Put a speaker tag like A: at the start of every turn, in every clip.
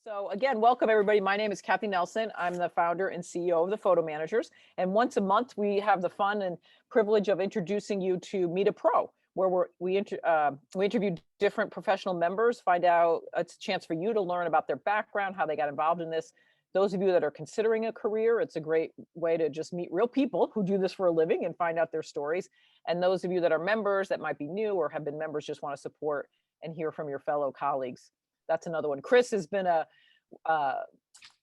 A: So again, welcome everybody. My name is Kathy Nelson. I'm the founder and CEO of the Photo Managers. And once a month, we have the fun and privilege of introducing you to Meet a Pro, where we interview different professional members, find out it's a chance for you to learn about their background, how they got involved in this. Those of you that are considering a career, it's a great way to just meet real people who do this for a living and find out their stories. And those of you that are members that might be new or have been members, just want to support and hear from your fellow colleagues. That's another one. Chris has been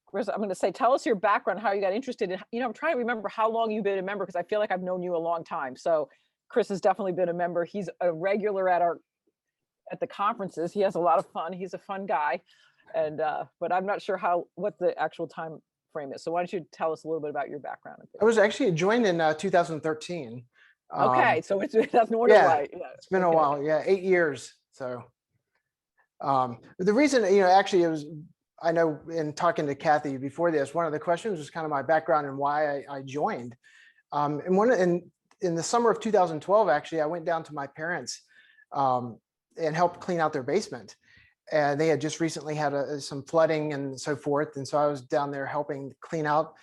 A: Chris, I'm going to say, tell us your background, how you got interested in, I'm trying to remember how long you've been a member because I feel like I've known you a long time. So Chris has definitely been a member. He's a regular at the conferences. He has a lot of fun. He's a fun guy. And, but I'm not sure what the actual time frame is. So why don't you tell us a little bit about your background?
B: I was actually joined in 2013.
A: Okay. So that's no wonder why.
B: Yeah, it's been a while. Yeah. 8 years. So the reason, actually I know in talking to Kathy before this, one of the questions was kind of my background and why I joined. In the summer of 2012, actually, I went down to my parents and helped clean out their basement. And they had just recently had some flooding and so forth. And so I was down there helping clean out.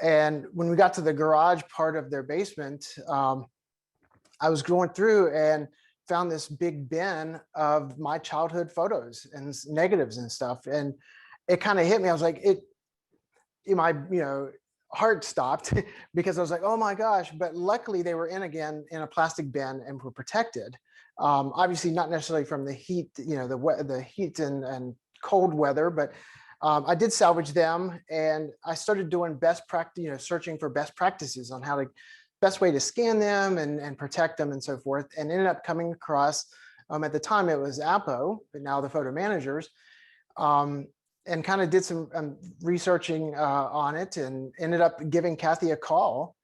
B: And when we got to the garage part of their basement, I was going through and found this big bin of my childhood photos and negatives and stuff. And it kind of hit me. I was like, my heart stopped because I was like, oh my gosh. But luckily they were in a plastic bin and were protected. Obviously not necessarily from the heat, the heat and cold weather, but I did salvage them, and I started doing best practice, searching for best practices on best way to scan them and protect them and so forth, and ended up coming across, at the time it was Appo, but now the Photo Managers, and kind of did some researching on it and ended up giving Kathy a call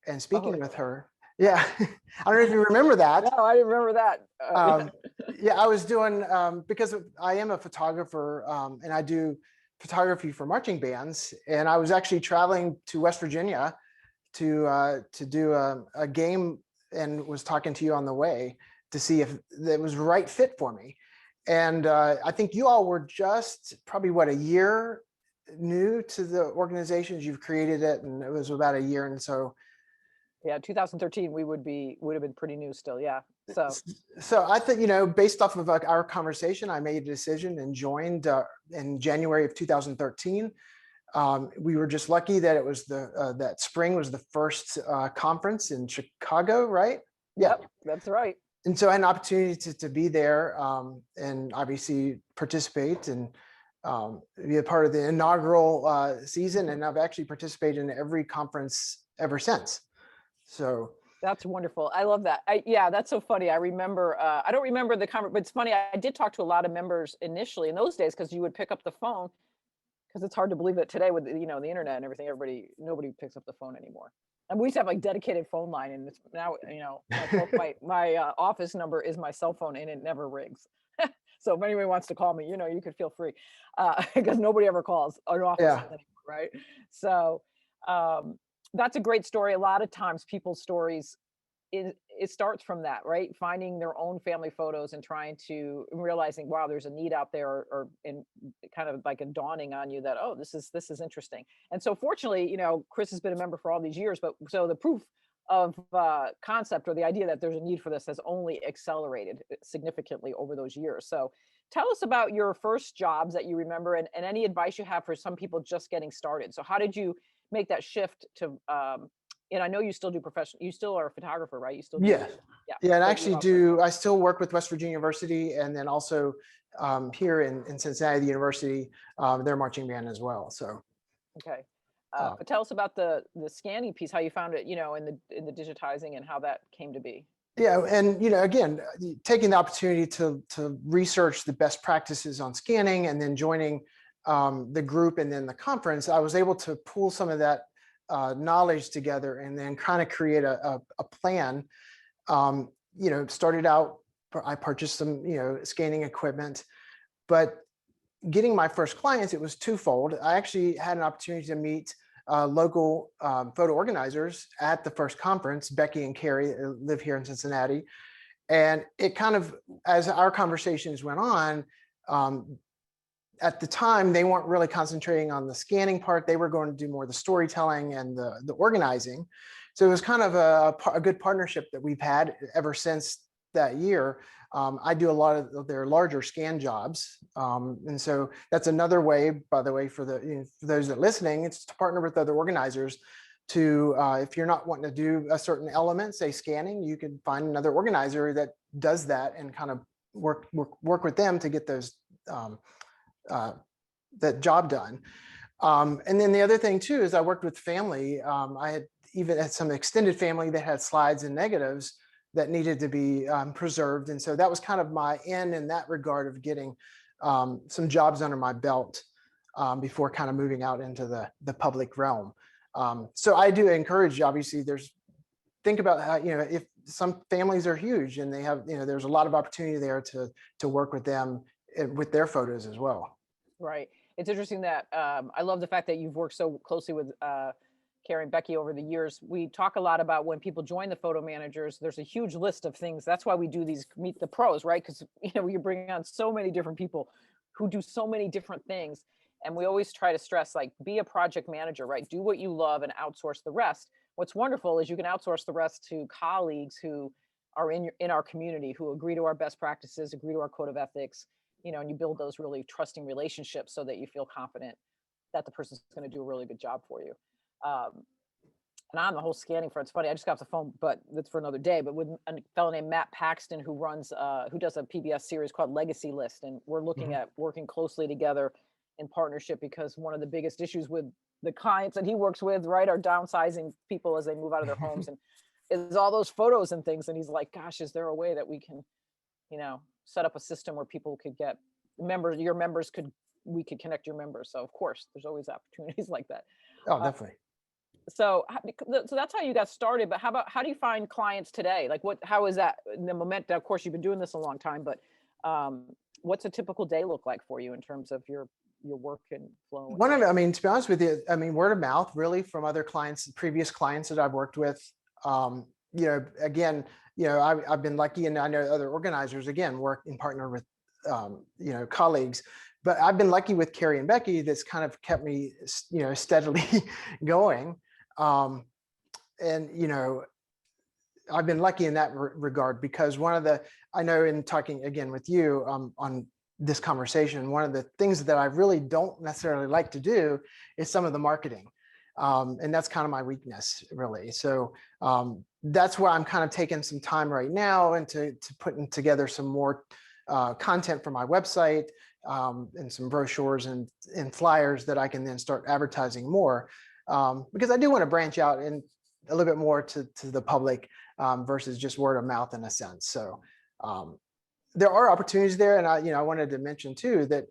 B: and speaking with her. Yeah, I don't know if you remember that.
A: No, I didn't remember that.
B: Yeah, I was doing, because I am a photographer and I do photography for marching bands, and I was actually traveling to West Virginia to do a game, and was talking to you on the way to see if it was the right fit for me. And I think you all were just probably a year new to the organizations. You've created it, and it was about a year. And so
A: yeah, 2013, we would have been pretty new still. Yeah.
B: So I think, based off of our conversation, I made a decision and joined in January of 2013. We were just lucky that it was that spring was the first conference in Chicago, right?
A: Yeah, yep, that's right.
B: And so I had an opportunity to be there and obviously participate and be a part of the inaugural season. And I've actually participated in every conference ever since. So
A: that's wonderful. I love that. Yeah, that's so funny. I remember, I don't remember the conference, but it's funny. I did talk to a lot of members initially in those days, because you would pick up the phone, because it's hard to believe that today with, the internet and everything, nobody picks up the phone anymore. And we used to have dedicated phone line, and it's now, my office number is my cell phone, and it never rings. So if anybody wants to call me, you could feel free, because nobody ever calls an office anymore, right? So that's a great story. A lot of times people's stories, it starts from that, right? Finding their own family photos and realizing, wow, there's a need out there, and kind of like a dawning on you that, oh, this is interesting. And so fortunately, Chris has been a member for all these years, but so the proof of concept, or the idea that there's a need for this, has only accelerated significantly over those years. So tell us about your first jobs that you remember, and any advice you have for some people just getting started. So how did you make that shift to, and I know you still do you still are a photographer, right? You still do.
B: Yeah. And I still work with West Virginia University, and then also here in Cincinnati, the university, their marching band as well. So.
A: Okay. But tell us about the scanning piece, how you found it, in the digitizing, and how that came to be.
B: Yeah, and again, taking the opportunity to research the best practices on scanning, and then joining the group and then the conference, I was able to pull some of that knowledge together and then kind of create a plan. Started out, I purchased some scanning equipment, but getting my first clients, it was twofold. I actually had an opportunity to meet local photo organizers at the first conference. Becky and Carrie live here in Cincinnati, and it kind of, as our conversations went on, at the time, they weren't really concentrating on the scanning part. They were going to do more the storytelling and the organizing. So it was kind of a good partnership that we've had ever since that year. I do a lot of their larger scan jobs. And so that's another way, by the way, for for those that are listening, it's to partner with other organizers to, if you're not wanting to do a certain element, say scanning, you can find another organizer that does that and kind of work with them to get those that job done. And then the other thing too is I worked with family. I had even had some extended family that had slides and negatives that needed to be preserved. And so that was kind of my end in that regard of getting some jobs under my belt before kind of moving out into the public realm. So I do encourage, obviously, think about how, if some families are huge and they have, there's a lot of opportunity there to work with them with their photos as well.
A: Right. It's interesting that I love the fact that you've worked so closely with Carrie and Becky over the years. We talk a lot about when people join the photo managers, there's a huge list of things. That's why we do these Meet the Pros, right? Because you're bringing on so many different people who do so many different things. And we always try to stress, like, be a project manager, right? Do what you love and outsource the rest. What's wonderful is you can outsource the rest to colleagues who are in our community, who agree to our best practices, agree to our code of ethics, and you build those really trusting relationships so that you feel confident that the person's going to do a really good job for you. And on the whole scanning front, it's funny, I just got off the phone, but that's for another day, but with a fellow named Matt Paxton, who does a PBS series called Legacy List. And we're looking at working closely together in partnership, because one of the biggest issues with the clients that he works with, right, are downsizing people as they move out of their homes, and is all those photos and things. And he's like, gosh, is there a way that we can, set up a system where people could get we could connect your members. So of course, there's always opportunities like that.
B: Oh, definitely.
A: So that's how you got started. But how do you find clients today? Like how is that in the moment? Of course, you've been doing this a long time, but what's a typical day look like for you in terms of your work and flow?
B: One of it, to be honest with you, word of mouth, really, from other clients, previous clients that I've worked with. Again, I've been lucky, and I know other organizers, again, work in partner with, colleagues, but I've been lucky with Carrie and Becky. That's kind of kept me, steadily going. And, I've been lucky in that regard, because I know in talking again with you on this conversation, one of the things that I really don't necessarily like to do is some of the marketing. And that's kind of my weakness, really. So that's where I'm kind of taking some time right now and to putting together some more content for my website, and some brochures and flyers that I can then start advertising more, because I do want to branch out and a little bit more to the public, versus just word of mouth in a sense. So there are opportunities there. And I wanted to mention too, that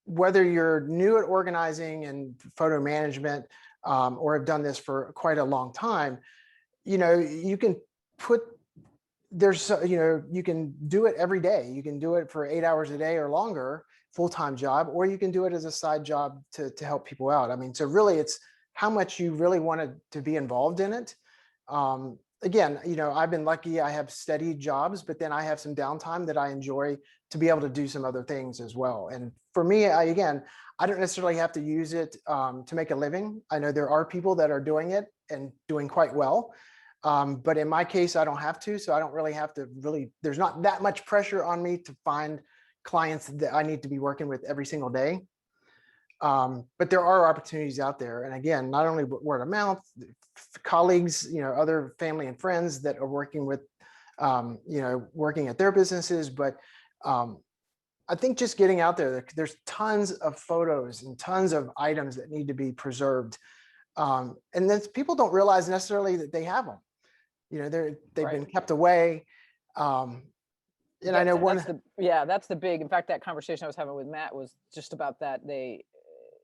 B: whether you're new at organizing and photo management, or have done this for quite a long time, you can you can do it every day. You can do it for 8 hours a day or longer, full-time job, or you can do it as a side job to help people out. So really it's how much you really wanted to be involved in it. Again, I've been lucky. I have steady jobs, but then I have some downtime that I enjoy to be able to do some other things as well. And for me, I don't necessarily have to use it to make a living. I know there are people that are doing it and doing quite well. But in my case, I don't have to. So I don't really have to there's not that much pressure on me to find clients that I need to be working with every single day. But there are opportunities out there. And again, not only word of mouth, colleagues, other family and friends that are working with, working at their businesses. But I think just getting out there's tons of photos and tons of items that need to be preserved. And then people don't realize necessarily that they have them. They've been kept away. And I know
A: that's the big, in fact, that conversation I was having with Matt was just about that.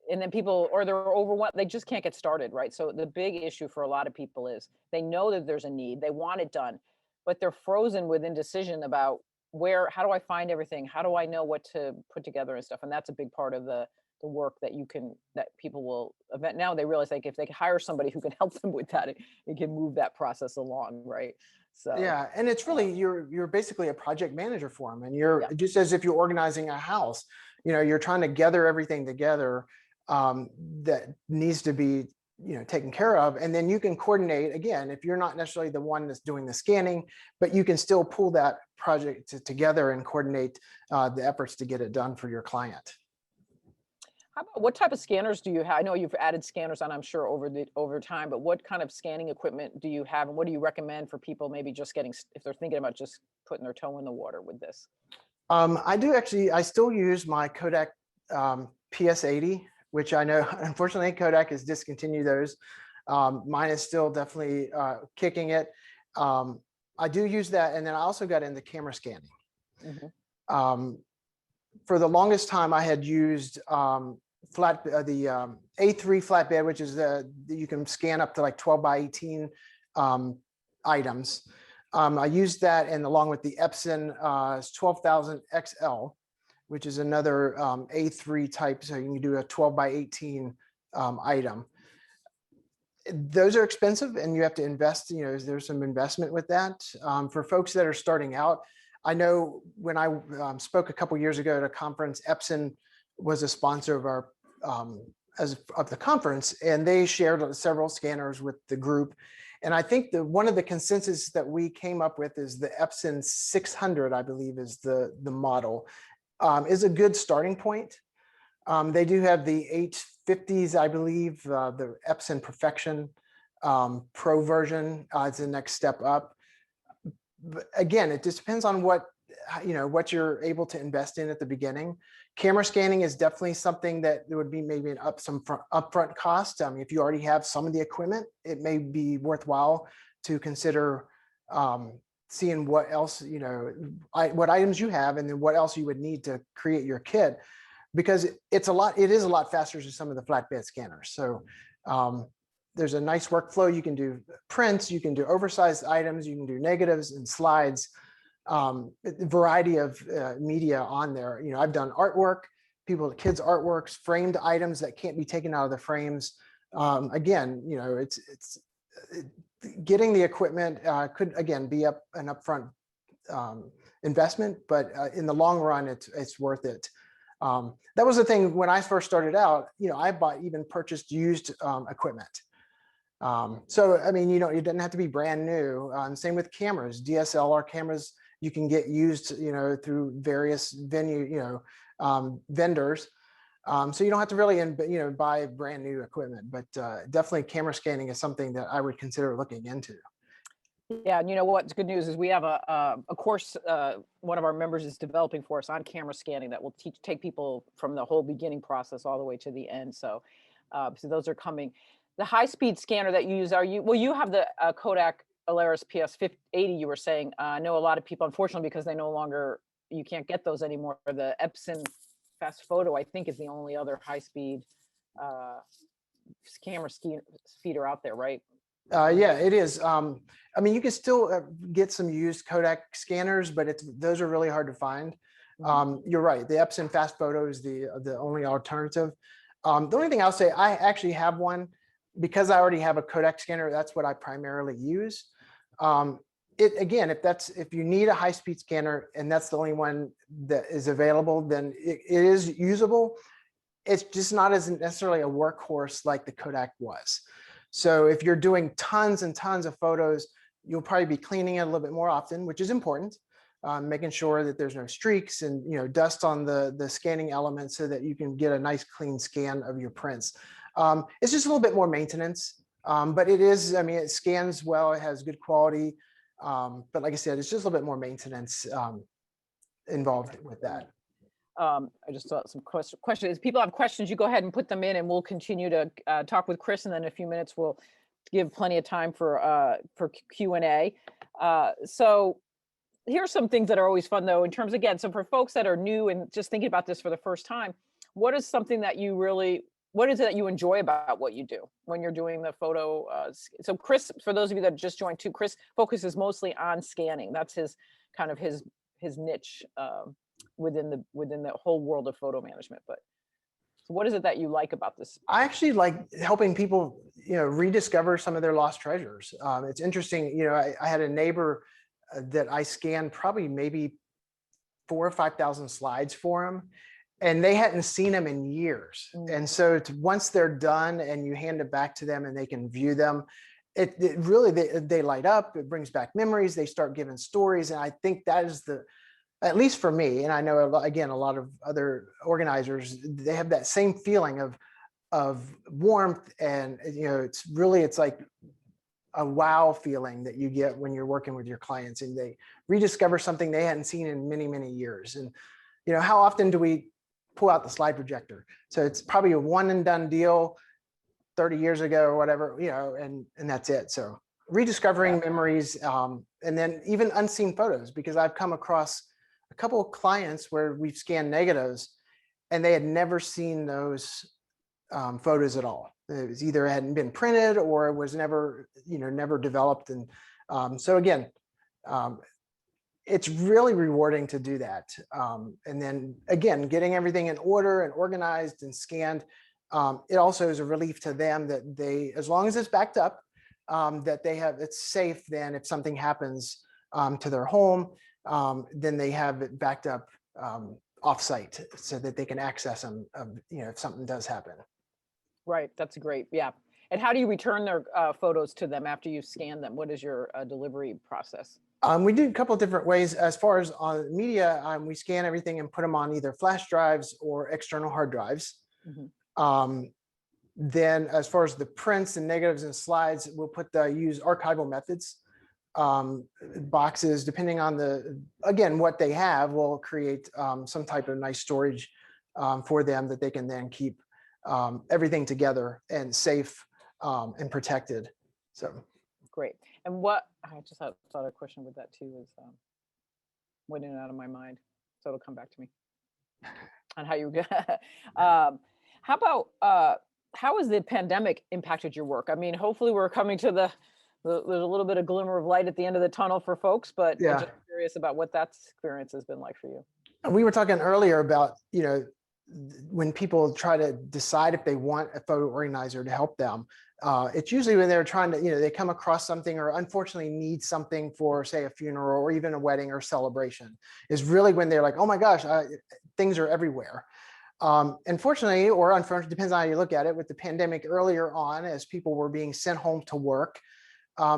A: And then people, or they're overwhelmed, they just can't get started, right? So the big issue for a lot of people is they know that there's a need, they want it done, but they're frozen with indecision about how do I find everything? How do I know what to put together and stuff? And that's a big part of the work that people will now they realize, like, if they can hire somebody who can help them with that, it can move that process along, right? So
B: Yeah, and it's really you're basically a project manager for them, and you're
A: yeah.
B: just as if you're organizing a house. You're trying to gather everything together that needs to be taken care of, and then you can coordinate again if you're not necessarily the one that's doing the scanning, but you can still pull that project together and coordinate the efforts to get it done for your client.
A: How about what type of scanners do you have? I know you've added scanners on, I'm sure, over time, but what kind of scanning equipment do you have, and what do you recommend for people maybe just getting if they're thinking about just putting their toe in the water with this?
B: I do actually. I still use my Kodak PS80, which I know unfortunately Kodak has discontinued those. Mine is still definitely kicking it. I do use that, and then I also got into camera scanning.
A: Mhm.
B: For the longest time, I had used the A3 flatbed, which is you can scan up to like 12 by 18 items. I used that, and along with the Epson 12,000 XL, which is another A3 type, so you can do a 12 by 18 item. Those are expensive, and you have to invest. There's some investment with that. For folks that are starting out, I know when I spoke a couple years ago at a conference, Epson was a sponsor of our of the conference, and they shared several scanners with the group. And I think one of the consensus that we came up with is the Epson 600, I believe, is the model, is a good starting point. They do have the 850s, I believe, the Epson Perfection Pro version is the next step up. But again, it just depends on what you're able to invest in at the beginning. Camera scanning is definitely something that there would be maybe some upfront cost. If you already have some of the equipment, it may be worthwhile to consider seeing what else, what items you have, and then what else you would need to create your kit, because it is a lot faster than some of the flatbed scanners. So there's a nice workflow. You can do prints, you can do oversized items, you can do negatives and slides, variety of media on there. I've done artwork, kids artworks, framed items that can't be taken out of the frames. Again, it's getting the equipment could again be an upfront investment, but in the long run, it's worth it. That was the thing when I first started out. I even purchased used equipment. So I mean, it doesn't have to be brand new. Same with cameras, DSLR cameras. You can get used, through various vendors. So you don't have to really, buy brand new equipment. But definitely, camera scanning is something that I would consider looking into.
A: Yeah, and you know what's good news is we have a course one of our members is developing for us on camera scanning that will take people from the whole beginning process all the way to the end. So those are coming. The high-speed scanner that you use, you have the Kodak Alaris PS80, you were saying. I know a lot of people, unfortunately, because you can't get those anymore. The Epson Fast Photo, I think, is the only other high-speed camera feeder out there, right?
B: Yeah, it is. I mean, you can still get some used Kodak scanners, but those are really hard to find. You're right. The Epson Fast Photo is the only alternative. The only thing I'll say, I actually have one because I already have a Kodak scanner. That's what I primarily use. Again, if you need a high-speed scanner and that's the only one that is available, then it is usable. It's just not as necessarily a workhorse like the Kodak was. So if you're doing tons and tons of photos, you'll probably be cleaning it a little bit more often, which is important. Making sure that there's no streaks and dust on the scanning element so that you can get a nice clean scan of your prints. It's just a little bit more maintenance, but it scans well, it has good quality. But like I said, it's just a little bit more maintenance involved with that.
A: I just saw some questions. People have questions, you go ahead and put them in, and we'll continue to talk with Chris, and then in a few minutes we'll give plenty of time for Q&A. So here's some things that are always fun, though, in terms, again, so for folks that are new and just thinking about this for the first time, what is it that you enjoy about what you do when you're doing the photo? So Chris, for those of you that just joined too, Chris focuses mostly on scanning. That's his niche within the whole world of photo management. But So what is it that you like about this?
B: I actually like helping people, rediscover some of their lost treasures. It's interesting, I had a neighbor that I scanned probably maybe 4,000 or 5,000 slides for him, and they hadn't seen them in years. And so once they're done and you hand it back to them and they can view them, it really, they light up, it brings back memories, they start giving stories. And I think that is at least for me, and I know again, a lot of other organizers, they have that same feeling of warmth. And, it's like a wow feeling that you get when you're working with your clients and they rediscover something they hadn't seen in many, many years. And, how often do we pull out the slide projector? So it's probably a one and done deal 30 years ago or whatever, and that's it. So rediscovering memories, and then even unseen photos, because I've come across a couple of clients where we've scanned negatives and they had never seen those photos at all. It was either hadn't been printed or it was never, never developed. And so again, it's really rewarding to do that. And then again, getting everything in order and organized and scanned, it also is a relief to them that they, as long as it's backed up, that it's safe. Then if something happens to their home, then they have it backed up offsite so that they can access them, if something does happen.
A: Right. That's great. Yeah. And how do you return their photos to them after you scan them? What is your delivery process?
B: We do a couple of different ways. As far as on media, we scan everything and put them on either flash drives or external hard drives. Then as far as the prints and negatives and slides, we'll use archival methods. Boxes, depending on what they have, we'll create some type of nice storage for them that they can then keep everything together and safe and protected. So
A: great. And I just thought a question with that too is went in and out of my mind, so it'll come back to me on how you how about how has the pandemic impacted your work? I mean, hopefully we're coming to there's a little bit of glimmer of light at the end of the tunnel for folks, but I'm just curious about what that experience has been like for you.
B: We were talking earlier about, when people try to decide if they want a photo organizer to help them, it's usually when they're trying to, they come across something or unfortunately need something for, say, a funeral or even a wedding or celebration, is really when they're like, oh my gosh, things are everywhere. Unfortunately, or unfortunately, depends on how you look at it, with the pandemic earlier on, as people were being sent home to work,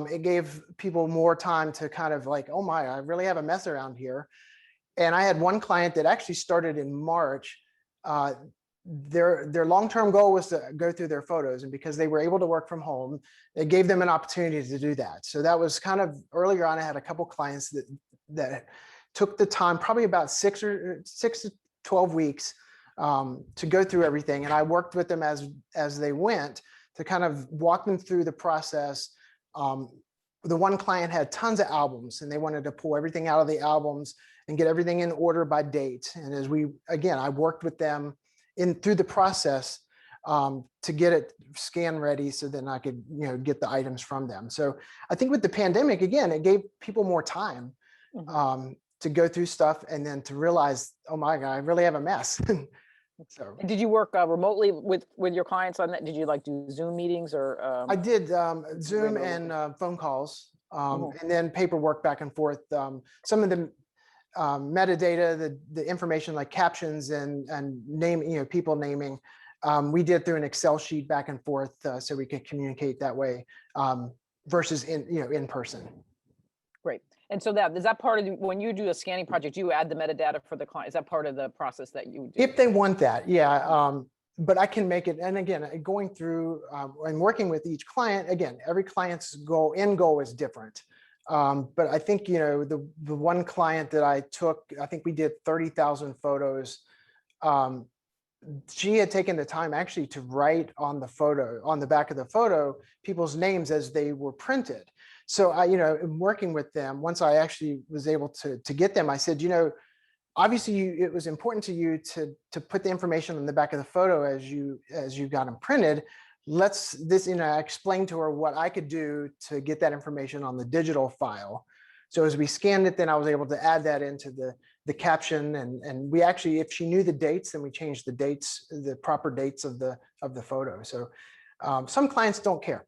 B: it gave people more time to kind of like, oh my, I really have a mess around here. And I had one client that actually started in March. Their long-term goal was to go through their photos, and because they were able to work from home, it gave them an opportunity to do that. So that was kind of earlier on. I had a couple clients that took the time, probably about 6 to 12 weeks, to go through everything, and I worked with them as they went to kind of walk them through the process. The one client had tons of albums, and they wanted to pull everything out of the albums and get everything in order by date. And I worked with them through the process to get it scan ready, so then I could, get the items from them. So I think with the pandemic, again, it gave people more time to go through stuff and then to realize, oh my God, I really have a mess. So,
A: and did you work remotely with your clients on that? Did you do Zoom meetings or?
B: I did Zoom and phone calls, and then paperwork back and forth. Some of the metadata, the information like captions and name, people naming, we did through an Excel sheet back and forth, so we could communicate that way versus in person.
A: Great. And so is that part of when you do a scanning project, you add the metadata for the client? Is that part of the process that you do?
B: If they want that, yeah. But I can make it. And again, going through and working with each client, again, every client's end goal is different. But I think, the one client that I took, I think we did 30,000 photos. She had taken the time actually to write on the back of the photo, people's names as they were printed. So working with them, once I actually was able to get them, I said, obviously it was important to you to put the information on the back of the photo as you got them printed. I explained to her what I could do to get that information on the digital file. So as we scanned it, then I was able to add that into the the caption, and we actually, if she knew the dates, then we changed the dates, the proper dates of the photo. So some clients don't care,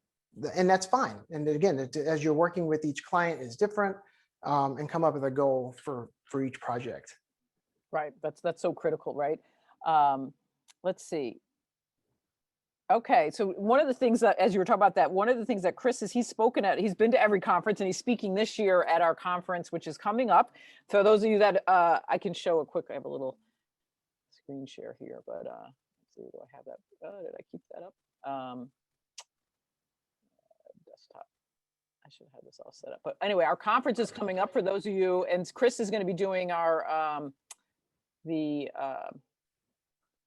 B: and that's fine. And again, as you're working with each client is different, and come up with a goal for each project.
A: Right. That's so critical, right? Let's see. Okay, so one of the things that, as you were talking about that, one of the things that Chris is, he's been to every conference, and he's speaking this year at our conference, which is coming up. For those of you that, I can show a quick, I have a little screen share here, but let's see, do I have that? Did I keep that up? Desktop. I should have this all set up. But anyway, our conference is coming up for those of you, and Chris is going to be doing our,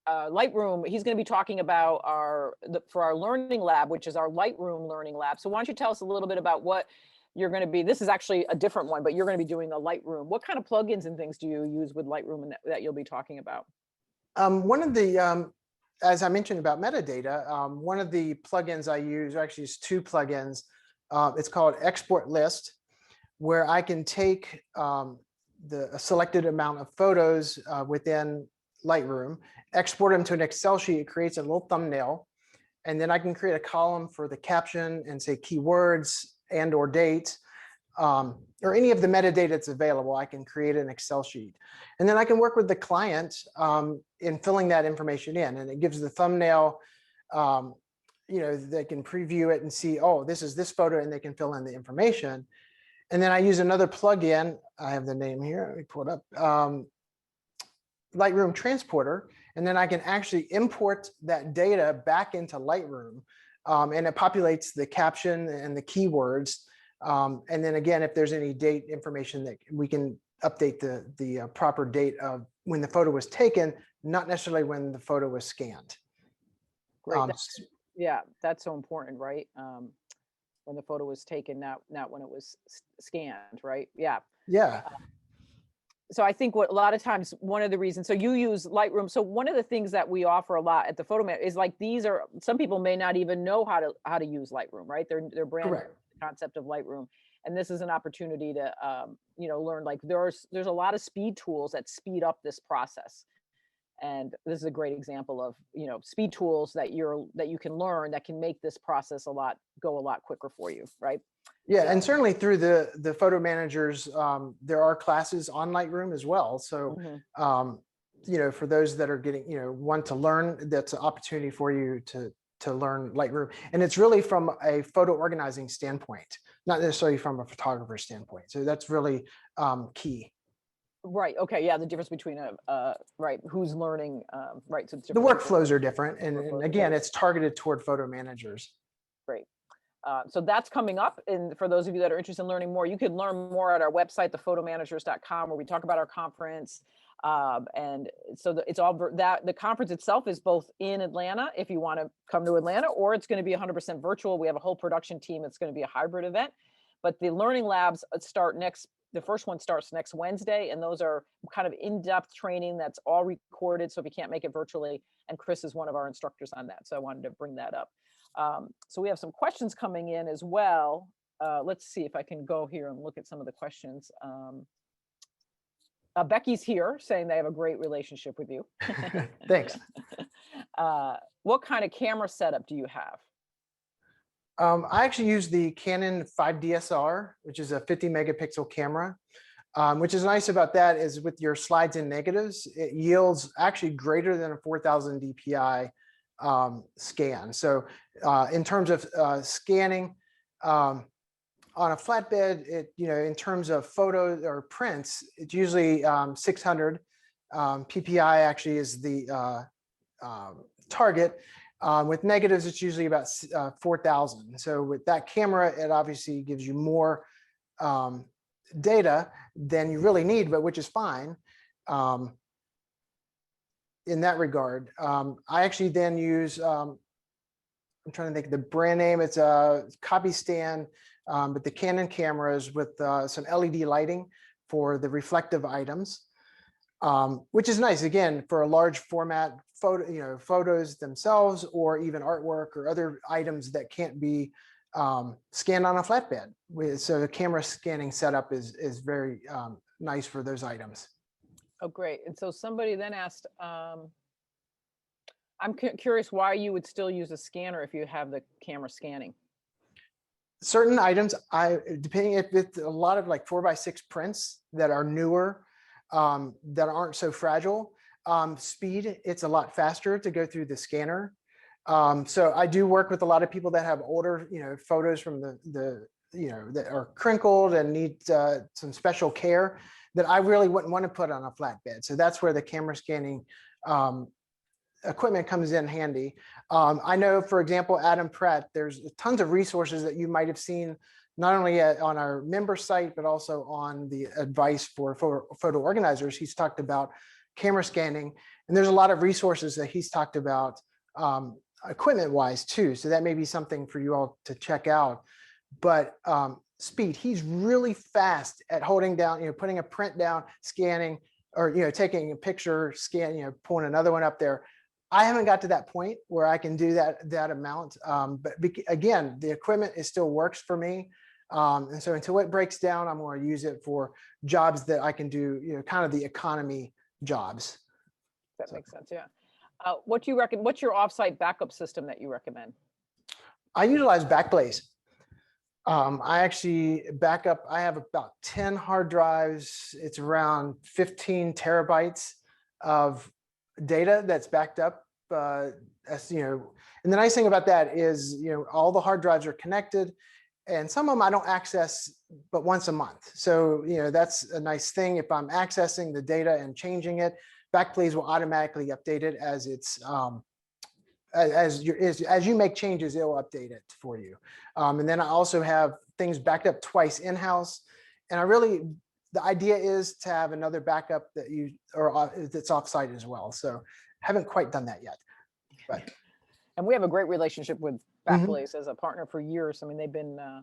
A: Lightroom. He's going to be talking about for our learning lab, which is our Lightroom learning lab. So why don't you tell us a little bit about what you're going to be, this is actually a different one, but you're going to be doing the Lightroom. What kind of plugins and things do you use with Lightroom that you'll be talking about?
B: One of the, as I mentioned about metadata, one of the plugins I use, actually is two plugins. It's called Export List, where I can take a selected amount of photos within Lightroom, export them to an Excel sheet. It creates a little thumbnail, and then I can create a column for the caption and say keywords and or dates, or any of the metadata that's available. I can create an Excel sheet, and then I can work with the client in filling that information in, and it gives the thumbnail, they can preview it and see, oh, this is this photo, and they can fill in the information. And then I use another plugin. I have the name here. Let me pull it up. Lightroom Transporter, and then I can actually import that data back into Lightroom, and it populates the caption and the keywords. And then again, if there's any date information, that we can update the proper date of when the photo was taken, not necessarily when the photo was scanned.
A: Great. Yeah, that's so important, right? When the photo was taken, not when it was scanned, right? Yeah.
B: Yeah.
A: So I think what a lot of times, one of the reasons, so you use Lightroom. So one of the things that we offer a lot at the Photomat is like, some people may not even know how to use Lightroom, right? They're brand new to the concept of Lightroom. And this is an opportunity to, learn, like there's a lot of speed tools that speed up this process. And this is a great example of, speed tools that you can learn that can make this process go a lot quicker for you, right?
B: Yeah, and certainly through the photo managers, there are classes on Lightroom as well. So, for those that are getting, want to learn, that's an opportunity for you to learn Lightroom. And it's really from a photo organizing standpoint, not necessarily from a photographer standpoint. So that's really key.
A: Right. Okay. Yeah. The difference between right. Who's learning, right. So
B: the workflows are different. And again, it's targeted toward photo managers.
A: Great. So that's coming up. And for those of you that are interested in learning more, you can learn more at our website, thephotomanagers.com, where we talk about our conference. And so it's all that the conference itself is both in Atlanta, if you want to come to Atlanta, or it's going to be 100% virtual. We have a whole production team. It's going to be a hybrid event, but the learning labs the first one starts next Wednesday, and those are kind of in-depth training that's all recorded. So if you can't make it virtually, and Chris is one of our instructors on that. So I wanted to bring that up. So we have some questions coming in as well. Let's see if I can go here and look at some of the questions. Becky's here saying they have a great relationship with you.
B: Thanks.
A: What kind of camera setup do you have?
B: I actually use the Canon 5DSR, which is a 50 megapixel camera. Which is nice about that is with your slides and negatives, it yields actually greater than a 4000 DPI scan. So in terms of scanning on a flatbed, in terms of photos or prints, it's usually 600 PPI actually is the target. With negatives, it's usually about 4,000. So with that camera, it obviously gives you more data than you really need, but which is fine in that regard. I actually then use, I'm trying to think of the brand name, it's a copy stand, but the Canon cameras with some LED lighting for the reflective items. Which is nice, again, for a large format photo, photos themselves, or even artwork or other items that can't be scanned on a flatbed. So the camera scanning setup is very nice for those items.
A: Oh, great. And so somebody then asked, I'm curious why you would still use a scanner if you have the camera scanning.
B: Certain items, depending if it's a lot of like 4x6 prints that are newer, that aren't so fragile, speed, it's a lot faster to go through the scanner. So I do work with a lot of people that have older, photos from the that are crinkled and need some special care that I really wouldn't want to put on a flatbed. So that's where the camera scanning equipment comes in handy. I know, for example, Adam Pratt, there's tons of resources that you might have seen, not only on our member site, but also on the advice for photo organizers. He's talked about camera scanning, and there's a lot of resources that he's talked about equipment wise too. So that may be something for you all to check out. But speed, he's really fast at holding down, putting a print down, scanning, or taking a picture, scan, pulling another one up there. I haven't got to that point where I can do that amount. But again, the equipment still works for me. And so until it breaks down, I'm going to use it for jobs that I can do, kind of the economy jobs.
A: That makes sense. Yeah. What do you recommend? What's your offsite backup system that you recommend?
B: I utilize Backblaze. I actually back up. I have about 10 hard drives. It's around 15 terabytes of data that's backed up. And the nice thing about that is, all the hard drives are connected, and some of them I don't access but once a month. So, that's a nice thing. If I'm accessing the data and changing it, Backblaze will automatically update it as it's as you make changes, it'll update it for you. And then I also have things backed up twice in-house. And the idea is to have another backup that's offsite as well. So haven't quite done that yet. But.
A: And we have a great relationship with Backblaze as a partner for years. I mean, they've been, I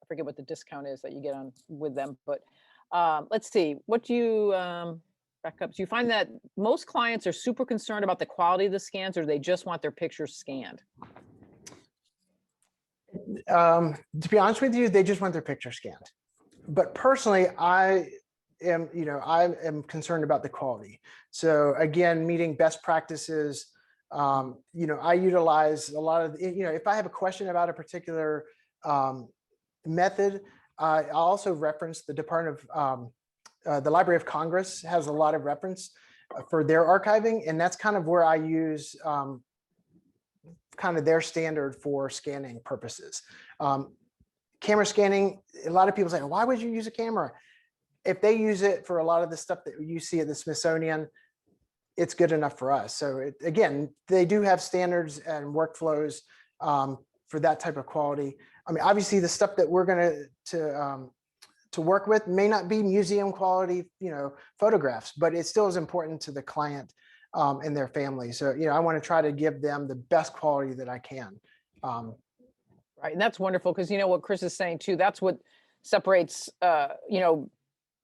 A: forget what the discount is that you get on with them, but let's see, what do you, backups, do you find that most clients are super concerned about the quality of the scans, or they just want their pictures scanned?
B: To be honest with you, they just want their picture scanned. But personally, I am concerned about the quality. So again, meeting best practices, I utilize a lot of, if I have a question about a particular method, I also reference the Department of, the Library of Congress has a lot of reference for their archiving, and that's kind of where I use kind of their standard for scanning purposes. Camera scanning, a lot of people say, why would you use a camera? If they use it for a lot of the stuff that you see at the Smithsonian, it's good enough for us. So again, they do have standards and workflows for that type of quality. I mean, obviously the stuff that we're going to work with may not be museum quality, photographs, but it still is important to the client and their family. So, I want to try to give them the best quality that I can.
A: Right. And that's wonderful, because what Chris is saying too, that's what separates,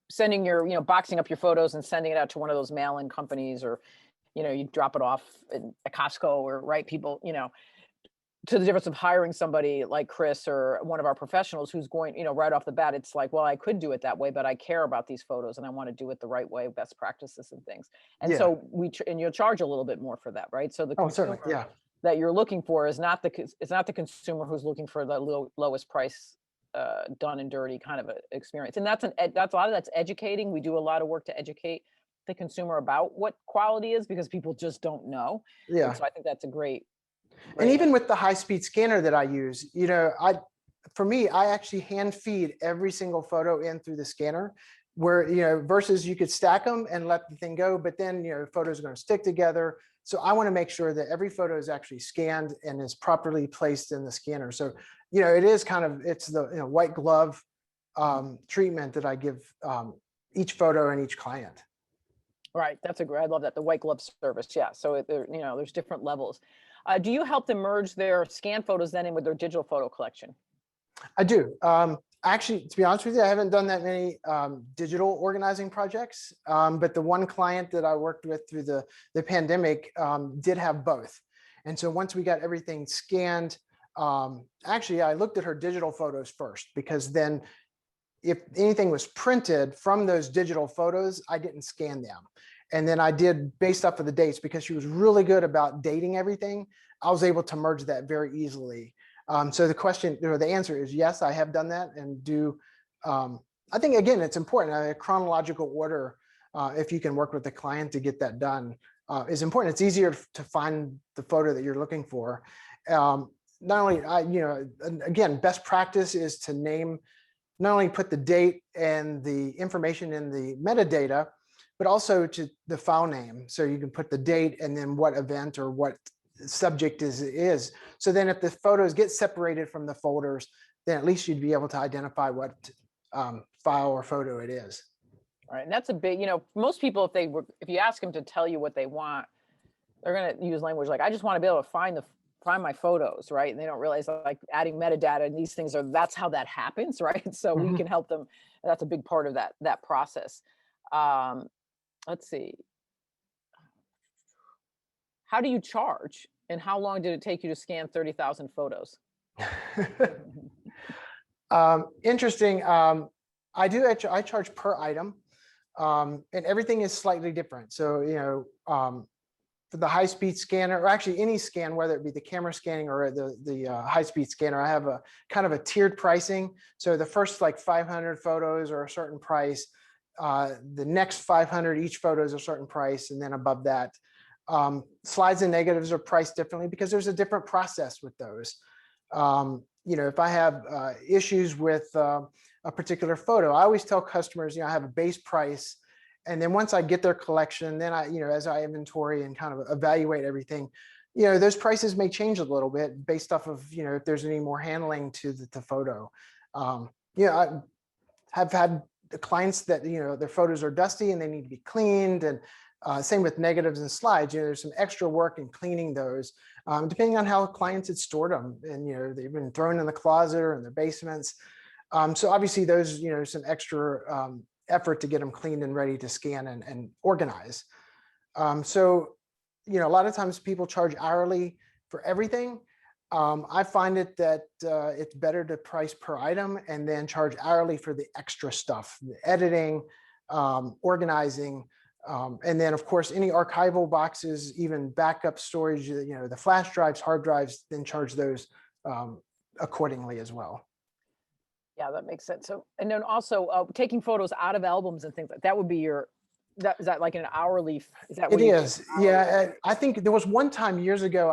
A: sending your, boxing up your photos and sending it out to one of those mail-in companies, or, you drop it off at Costco, or people, to the difference of hiring somebody like Chris or one of our professionals who's going, right off the bat, it's like, well, I could do it that way, but I care about these photos and I want to do it the right way, best practices and things. And so and you'll charge a little bit more for that, right? So the consumer that you're looking for is not the consumer who's looking for the lowest price, done and dirty kind of a experience. And that's a lot of that's educating. We do a lot of work to educate the consumer about what quality is, because people just don't know.
B: Yeah.
A: And so I think that's a great.
B: And even with the high-speed scanner that I use, for me, I actually hand feed every single photo in through the scanner, where, versus you could stack them and let the thing go, but then, photos are going to stick together. So I want to make sure that every photo is actually scanned and is properly placed in the scanner. So, it is it's the white glove treatment that I give each photo and each client.
A: Right. That's I love that. The white glove service. Yeah. So there's different levels. Do you help them merge their scan photos then in with their digital photo collection?
B: I do. Actually, to be honest with you, I haven't done that many digital organizing projects, but the one client that I worked with through the pandemic did have both. And so once we got everything scanned, actually, I looked at her digital photos first, because then if anything was printed from those digital photos, I didn't scan them. And then I did based off of the dates, because she was really good about dating everything. I was able to merge that very easily. So the question, or the answer is yes, I have done that, and do. I think again, it's important. A chronological order, if you can work with the client to get that done, is important. It's easier to find the photo that you're looking for. Not only, again, best practice is to name, not only put the date and the information in the metadata, but also to the file name. So you can put the date and then what event or what subject is. So then if the photos get separated from the folders, then at least you'd be able to identify what file or photo it is.
A: Right, and that's a big, most people, if you ask them to tell you what they want, they're going to use language like, I just want to be able to find my photos, right? And they don't realize like adding metadata and these things that's how that happens, right? So we can help them. That's a big part of that process. Let's see. How do you charge, and how long did it take you to scan 30,000 photos?
B: Interesting. I charge per item, and everything is slightly different. So, for the high-speed scanner, or actually any scan, whether it be the camera scanning or the high-speed scanner, I have a kind of a tiered pricing. So the first like 500 photos are a certain price. The next 500, each photo is a certain price, and then above that, slides and negatives are priced differently because there's a different process with those. If I have issues with a particular photo, I always tell customers, I have a base price. And then once I get their collection, then as I inventory and kind of evaluate everything, those prices may change a little bit based off of, if there's any more handling to the photo. I have had clients that, their photos are dusty and they need to be cleaned. And same with negatives and slides, there's some extra work in cleaning those, depending on how clients had stored them. And, they've been thrown in the closet or in their basements. So obviously those, some extra effort to get them cleaned and ready to scan and organize. So, a lot of times people charge hourly for everything. I find it that it's better to price per item and then charge hourly for the extra stuff, the editing, organizing, and then of course, any archival boxes, even backup storage, the flash drives, hard drives, then charge those accordingly as well.
A: Yeah, that makes sense. So, and then also taking photos out of albums and things like that would be is that like an hourly? Is that what
B: it is? Yeah, I think there was one time years ago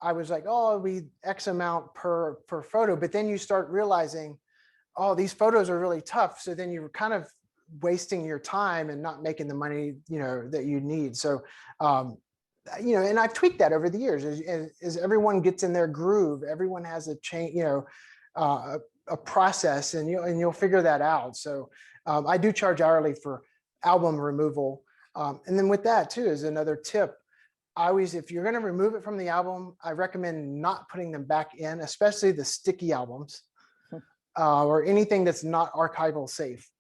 B: I was like, oh, we X amount per photo, but then you start realizing, oh, these photos are really tough. So then you're kind of wasting your time and not making the money that you need. So and I've tweaked that over the years as everyone gets in their groove. Everyone has a change, a process, and you'll figure that out. So I do charge hourly for album removal, and then with that too is another tip. If you're going to remove it from the album, I recommend not putting them back in, especially the sticky albums or anything that's not archival safe.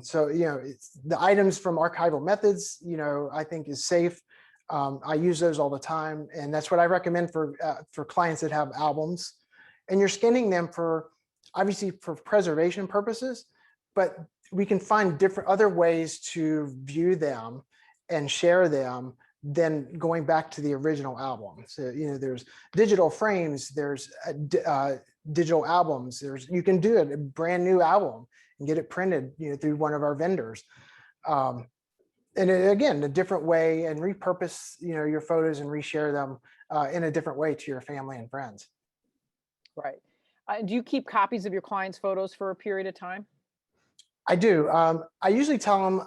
B: So it's the items from archival methods, I think is safe. I use those all the time, and that's what I recommend for clients that have albums. And you're scanning them obviously for preservation purposes, but we can find other ways to view them and share them than going back to the original album. So, there's digital frames, there's digital albums, you can do a brand new album and get it printed, through one of our vendors. And again, a different way, and repurpose, your photos and reshare them in a different way to your family and friends.
A: Right. Do you keep copies of your clients' photos for a period of time?
B: I do. I usually tell them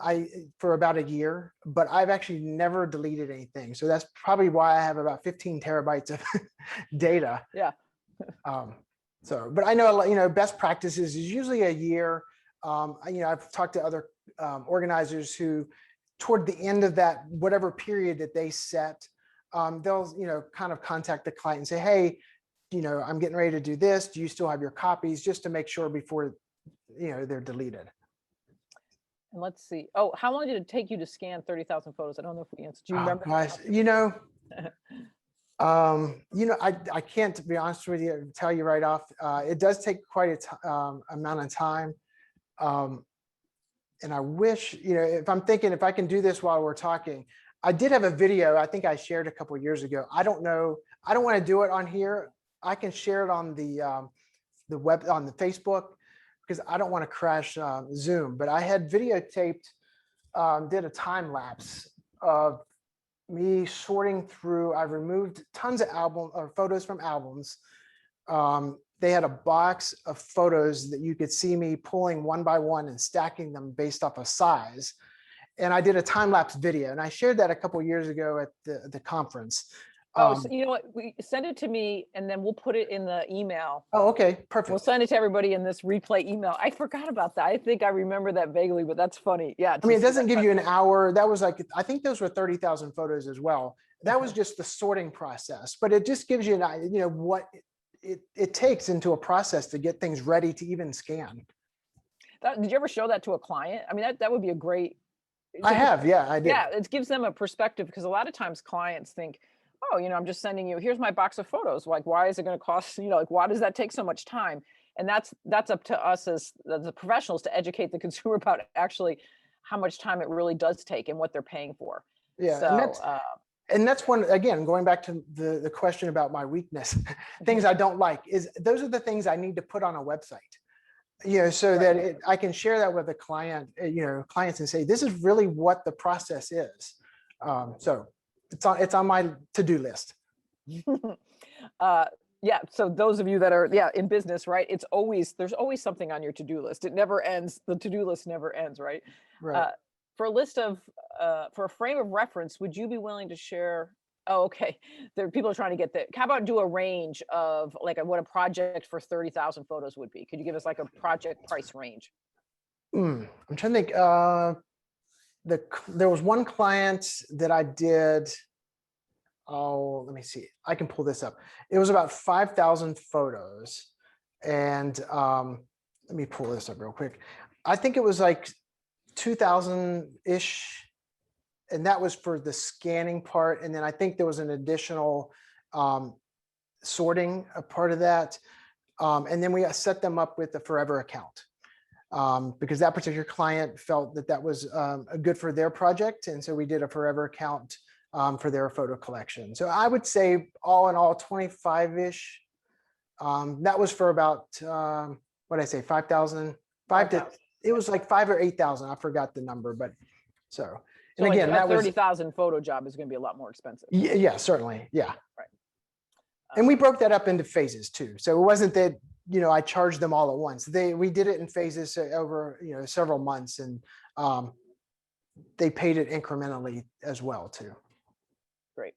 B: for about a year, but I've actually never deleted anything. So that's probably why I have about 15 terabytes of data.
A: Yeah.
B: But I know, best practices is usually a year. I've talked to other organizers who, toward the end of that, whatever period that they set, they'll, kind of contact the client and say, hey, I'm getting ready to do this. Do you still have your copies? Just to make sure before, they're deleted.
A: And let's see. Oh, how long did it take you to scan 30,000 photos? I don't know if we answered. Do you remember?
B: Guys, I can't, to be honest with you, tell you right off. It does take quite a amount of time. And I wish, if I'm thinking if I can do this while we're talking, I did have a video I think I shared a couple of years ago. I don't know. I don't want to do it on here. I can share it on the web, on the Facebook, because I don't want to crash Zoom. But I had videotaped, did a time lapse of me sorting through. I removed tons of photos from albums. They had a box of photos that you could see me pulling one by one and stacking them based off of size. And I did a time lapse video, and I shared that a couple of years ago at the conference.
A: Oh, so you know what? Send it to me, and then we'll put it in the email.
B: Oh, okay, perfect.
A: We'll send it to everybody in this replay email. I forgot about that. I think I remember that vaguely, but that's funny. Yeah.
B: I mean, it doesn't give you an hour. That was like, I think those were 30,000 photos as well. That was just the sorting process, but it just gives you an idea, what it takes into a process to get things ready to even scan.
A: Did you ever show that to a client? I mean, that would be a great.
B: I have, yeah, I did.
A: Yeah, it gives them a perspective, because a lot of times clients think, oh, I'm just sending you, here's my box of photos. Like, why is it going to cost, like, why does that take so much time? And that's up to us as the professionals to educate the consumer about actually how much time it really does take and what they're paying for.
B: Yeah,
A: so,
B: and that's one, again, going back to the question about my weakness, things I don't like, is those are the things I need to put on a website, so
A: right.
B: that I can share that with a client, clients, and say, this is really what the process is. So it's on my to-do list.
A: Yeah. So those of you that are, in business, right? There's always something on your to-do list. It never ends. The to-do list never ends, right?
B: Right.
A: For a frame of reference, would you be willing to share? Oh, okay. People are trying to get that. How about do a range of like what a project for 30,000 photos would be? Could you give us like a project price range?
B: I'm trying to think. There was one client that I did. Oh, let me see. I can pull this up. It was about 5,000 photos. And let me pull this up real quick. I think it was like 2,000-ish. And that was for the scanning part. And then I think there was an additional sorting a part of that. And then we set them up with a Forever account. Because that particular client felt that was good for their project. And so we did a Forever account for their photo collection. So I would say all in all, 25-ish. That was for about, what did I say, 5,000? It was like 5,000 or 8,000. I forgot the number, but so. And
A: like
B: again, that
A: 30,000 photo job is going to be a lot more expensive.
B: Yeah, certainly. Yeah.
A: Right.
B: And we broke that up into phases too. So it wasn't that, I charged them all at once. We did it in phases over, several months, and they paid it incrementally as well too.
A: Great.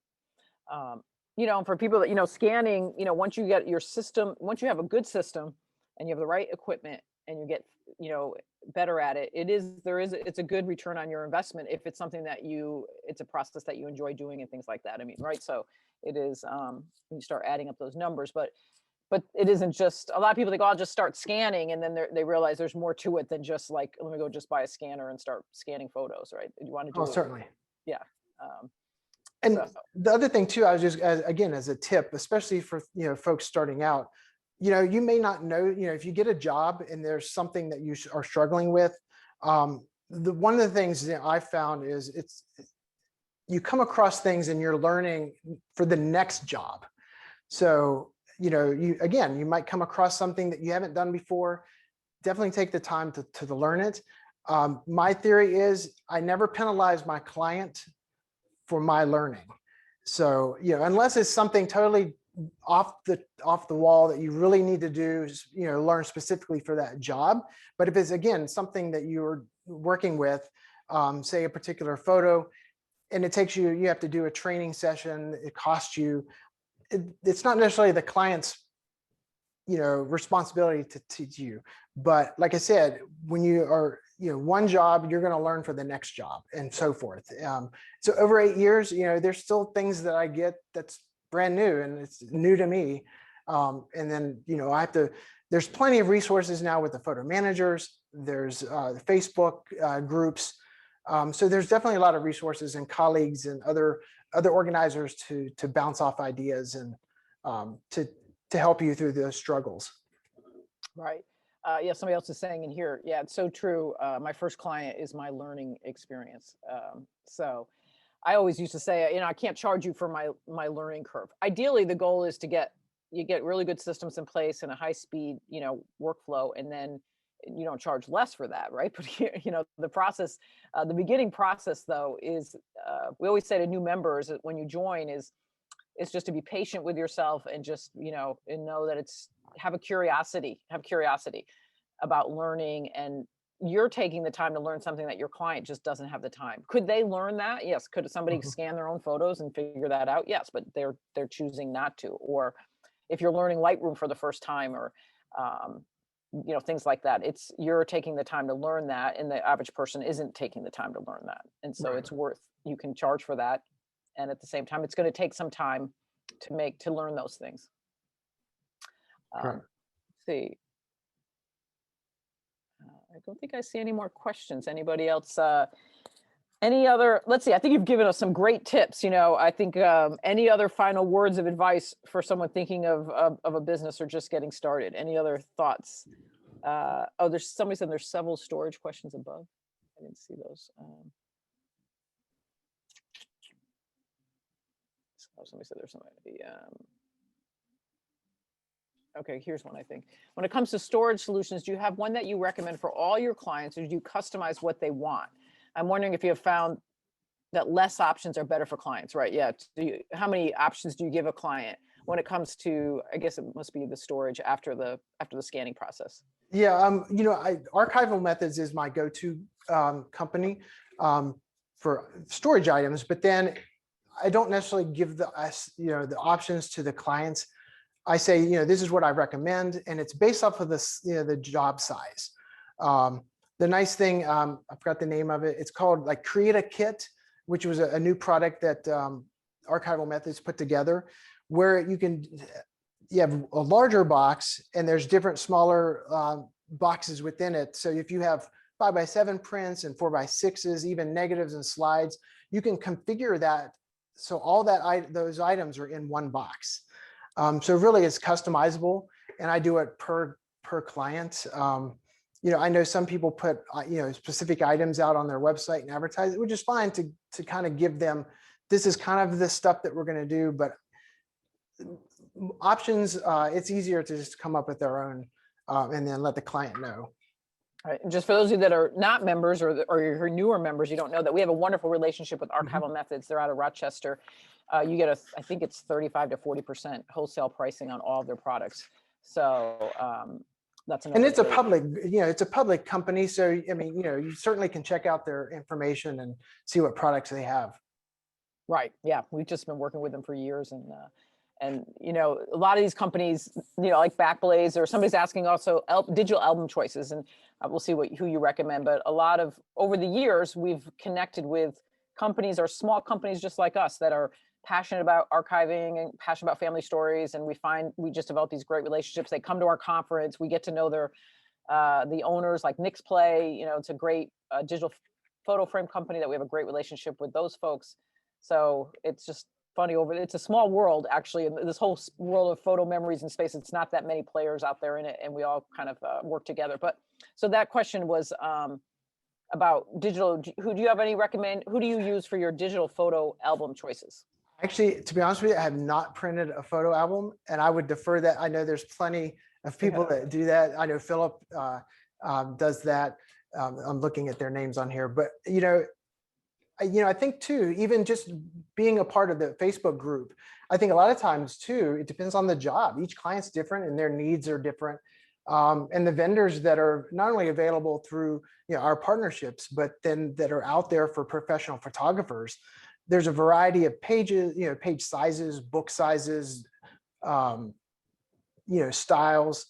A: For people that, scanning, once you get your system, once you have a good system and you have the right equipment and you get, better at it, it's a good return on your investment if it's something that it's a process that you enjoy doing and things like that. I mean, right. So it is, when you start adding up those numbers, but it isn't just, a lot of people think, oh, I'll just start scanning. And then they realize there's more to it than just like, let me go just buy a scanner and start scanning photos, right? You want to do
B: certainly.
A: Yeah.
B: And the other thing too, I was just, again, as a tip, especially for, folks starting out, you may not know, if you get a job and there's something that you are struggling with, one of the things that I found is you come across things and you're learning for the next job. So, you might come across something that you haven't done before. Definitely take the time to learn it. My theory is I never penalize my client for my learning. So, unless it's something totally off the wall that you really need to do, learn specifically for that job. But if it's, again, something that you're working with, say a particular photo, and it takes you have to do a training session, it costs you, it's not necessarily the client's, responsibility to teach you. But like I said, when you are, one job, you're going to learn for the next job and so forth. So over 8 years, there's still things that I get that's brand new and it's new to me. And then, there's plenty of resources now with the photo managers. There's the Facebook groups. So there's definitely a lot of resources and colleagues and other organizers to bounce off ideas and to help you through those struggles.
A: Right. Yeah, somebody else is saying in here, yeah, it's so true. My first client is my learning experience. So I always used to say, I can't charge you for my learning curve. Ideally, the goal is to get really good systems in place and a high speed, workflow, and then you don't charge less for that, right? But the process, the beginning process though is, we always say to new members that when you join is just to be patient with yourself and just, and know that have curiosity about learning, and you're taking the time to learn something that your client just doesn't have the time. Could they learn that? Yes. Could somebody
B: Mhm.
A: scan their own photos and figure that out? Yes, but they're choosing not to. Or if you're learning Lightroom for the first time, or things like that, you're taking the time to learn that, and the average person isn't taking the time to learn that. And so
B: Right.
A: it's worth, you can charge for that, and at the same time it's going to take some time to learn those things.
B: Correct.
A: Let's see, I don't think I see any more questions. Anybody else? Any other? Let's see. I think you've given us some great tips. I think, any other final words of advice for someone thinking of a business or just getting started? Any other thoughts? Oh, there's somebody said there's several storage questions above. I didn't see those. Somebody said there's something to be. Okay, here's one, I think. When it comes to storage solutions, do you have one that you recommend for all your clients, or do you customize what they want? I'm wondering if you have found that less options are better for clients, right? Yeah. How many options do you give a client when it comes to, I guess it must be the storage after the scanning process?
B: Yeah, Archival Methods is my go-to company for storage items, but then I don't necessarily give the options to the clients. I say, this is what I recommend, and it's based off of this, the job size. The nice thing, I forgot the name of it. It's called like Create a Kit, which was a new product that Archival Methods put together, where you have a larger box and there's different smaller boxes within it. So if you have 5x7 prints and 4x6s, even negatives and slides, you can configure that so all those items are in one box. So really it's customizable, and I do it per client. I know some people put specific items out on their website and advertise it, which is fine to kind of give them, this is kind of the stuff that we're going to do, but options, it's easier to just come up with their own and then let the client know.
A: All right. And just for those of you that are not members, or you're newer members, you don't know that we have a wonderful relationship with Archival Methods. They're out of Rochester. You get I think it's 35 to 40% wholesale pricing on all of their products. So that's another.
B: And it's a public company. So, I mean, you certainly can check out their information and see what products they have.
A: Right. Yeah. We've just been working with them for years, and a lot of these companies, like Backblaze, or somebody's asking also digital album choices, and we'll see who you recommend. But a lot of, over the years, we've connected with companies, or small companies just like us, that are passionate about archiving and passionate about family stories. And we just develop these great relationships. They come to our conference. We get to know the owners, like Nick's Play. It's a great digital photo frame company that we have a great relationship with those folks. So it's just funny it's a small world, actually, in this whole world of photo memories and space. It's not that many players out there in it, and we all kind of work together. But so that question was about digital. Who do you use for your digital photo album choices?
B: Actually, to be honest with you, I have not printed a photo album, and I would defer that. I know there's plenty of people that do that. I know Philip does that. I'm looking at their names on here, but I think too, even just being a part of the Facebook group, I think a lot of times too, it depends on the job. Each client's different and their needs are different. And the vendors that are not only available through our partnerships, but then that are out there for professional photographers, there's a variety of pages, page sizes, book sizes, styles,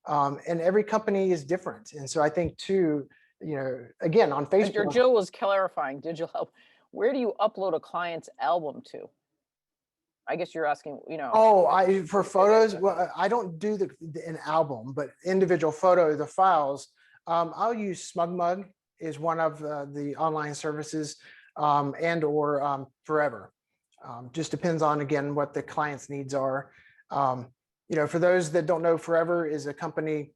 B: and every company is different. And so I think too, again, on Facebook.
A: Jill was clarifying digital album. Where do you upload a client's album to? I guess you're asking,
B: Oh, for photos, well, I don't do an album, but individual photo, the files. I'll use SmugMug is one of the online services, or Forever. Just depends on, again, what the client's needs are. For those that don't know, Forever is a company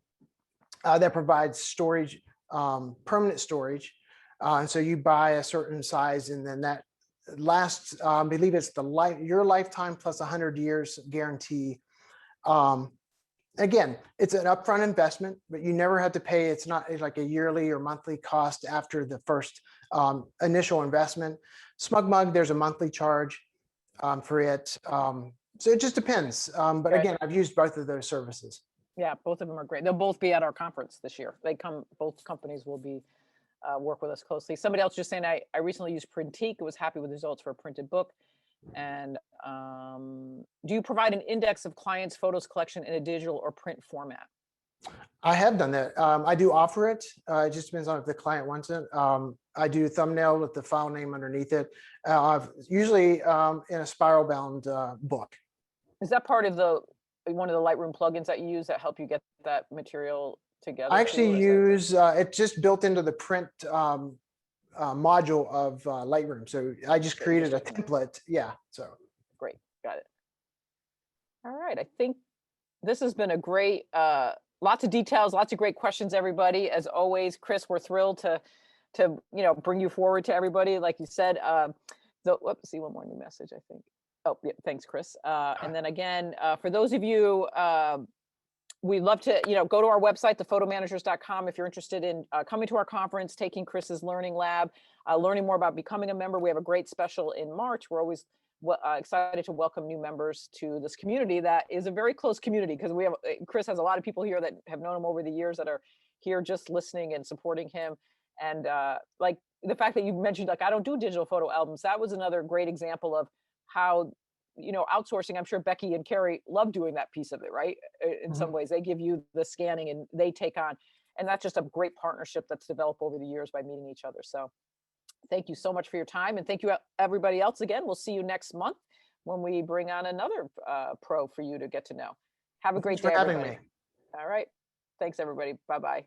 B: that provides storage, permanent storage. And so you buy a certain size, and then that lasts, I believe it's your lifetime plus 100 years guarantee. Um, Again, it's an upfront investment, but you never have to pay. It's not like a yearly or monthly cost after the first initial investment. SmugMug, there's a monthly charge for it. So it just depends. But
A: Right.
B: again, I've used both of those services.
A: Yeah, both of them are great. They'll both be at our conference this year. Both companies will be work with us closely. Somebody else just saying, I recently used Printique. Was happy with the results for a printed book. And do you provide an index of clients' photos collection in a digital or print format?
B: I have done that. I do offer it. It just depends on if the client wants it. I do thumbnail with the file name underneath it. Usually in a spiral bound book.
A: Is that part of one of the Lightroom plugins that you use that help you get that material together?
B: I
A: too,
B: actually
A: or is that-
B: use it's just built into the print module of Lightroom. So I just created a template. Yeah. So
A: Great, got it. All right, I think this has been a great, lots of details, lots of great questions, everybody. As always, Chris, we're thrilled to bring you forward to everybody. Like you said, let's see one more new message, I think. Oh, yeah, thanks, Chris. And then again, for those of you, we'd love to, go to our website, thephotomanagers.com, if you're interested in coming to our conference, taking Chris's learning lab, learning more about becoming a member. We have a great special in March. We're always excited to welcome new members to this community that is a very close community, because Chris has a lot of people here that have known him over the years that are here just listening and supporting him. And like the fact that you mentioned, like, I don't do digital photo albums, that was another great example of how, outsourcing. I'm sure Becky and Carrie love doing that piece of it, right? In some ways, they give you the scanning and they take on, and that's just a great partnership that's developed over the years by meeting each other. So thank you so much for your time, and thank you everybody else again. We'll see you next month when we bring on another pro for you to get to know. Have a great day,
B: thanks for having
A: everybody.
B: me.
A: All right. Thanks, everybody. Bye-bye.